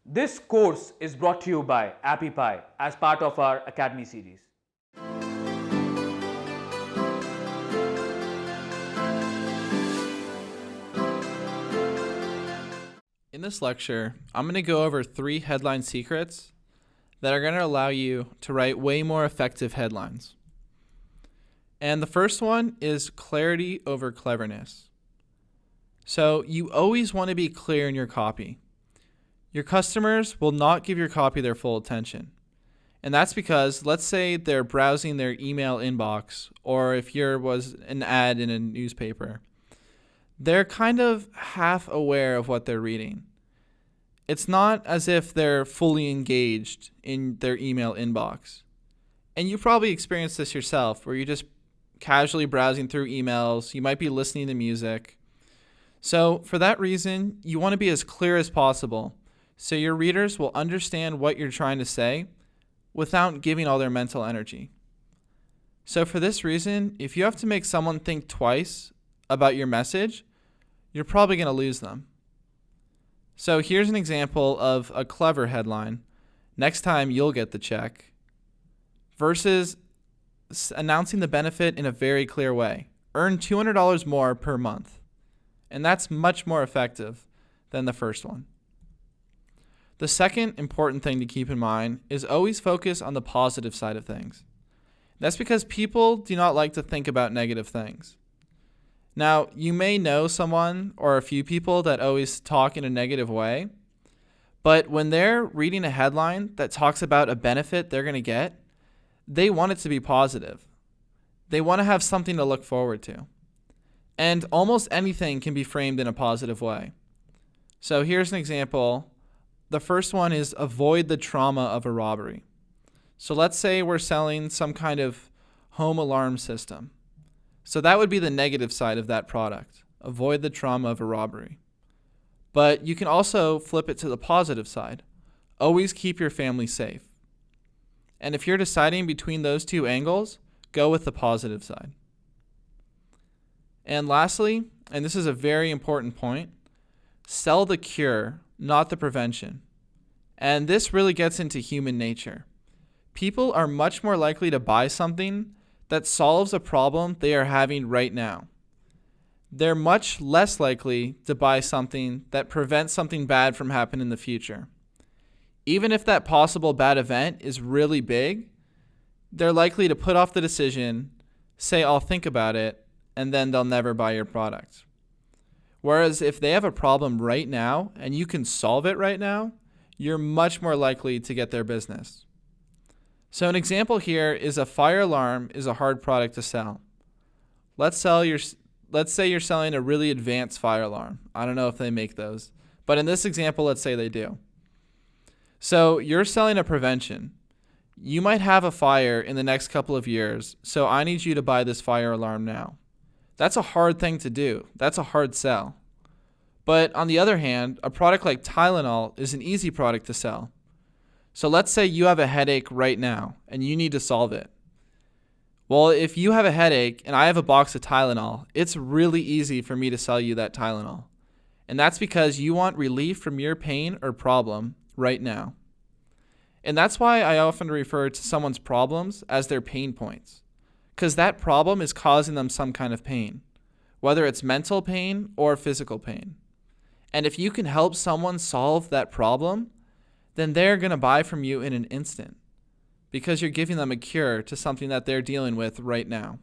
This course is brought to you by Appy Pie as part of our Academy series. In this lecture, I'm going to go over 3 headline secrets that are going to allow you to write way more effective headlines. And the first one is clarity over cleverness. So you always want to be clear in your copy. Your customers will not give your copy their full attention. And that's because, let's say they're browsing their email inbox, or if yours was an ad in a newspaper, they're kind of half aware of what they're reading. It's not as if they're fully engaged in their email inbox. And you probably experienced this yourself, where you're just casually browsing through emails, you might be listening to music. So for that reason, you want to be as clear as possible so your readers will understand what you're trying to say without giving all their mental energy. So for this reason, if you have to make someone think twice about your message, you're probably going to lose them. So here's an example of a clever headline, "Next time you'll get the check," versus announcing the benefit in a very clear way. Earn $200 more per month. And that's much more effective than the first one. The second important thing to keep in mind is always focus on the positive side of things. That's because people do not like to think about negative things. Now, you may know someone or a few people that always talk in a negative way, but when they're reading a headline that talks about a benefit they're going to get, they want it to be positive. They want to have something to look forward to. And almost anything can be framed in a positive way. So here's an example. The first one is avoid the trauma of a robbery. So let's say we're selling some kind of home alarm system. So that would be the negative side of that product. Avoid the trauma of a robbery. But you can also flip it to the positive side. Always keep your family safe. And if you're deciding between those two angles, go with the positive side. And lastly, and this is a very important point, sell the cure, not the prevention. And this really gets into human nature. People are much more likely to buy something that solves a problem they are having right now. They're much less likely to buy something that prevents something bad from happening in the future. Even if that possible bad event is really big, they're likely to put off the decision, say, "I'll think about it," and then they'll never buy your product. Whereas if they have a problem right now and you can solve it right now, you're much more likely to get their business. So an example here is a fire alarm is a hard product to sell. Let's say you're selling a really advanced fire alarm. I don't know if they make those, but in this example, let's say they do. So you're selling a prevention. You might have a fire in the next couple of years, so I need you to buy this fire alarm now. That's a hard thing to do. That's a hard sell. But on the other hand, a product like Tylenol is an easy product to sell. So let's say you have a headache right now and you need to solve it. Well, if you have a headache and I have a box of Tylenol, it's really easy for me to sell you that Tylenol. And that's because you want relief from your pain or problem right now. And that's why I often refer to someone's problems as their pain points. Because that problem is causing them some kind of pain, whether it's mental pain or physical pain. And if you can help someone solve that problem, then they're going to buy from you in an instant because you're giving them a cure to something that they're dealing with right now.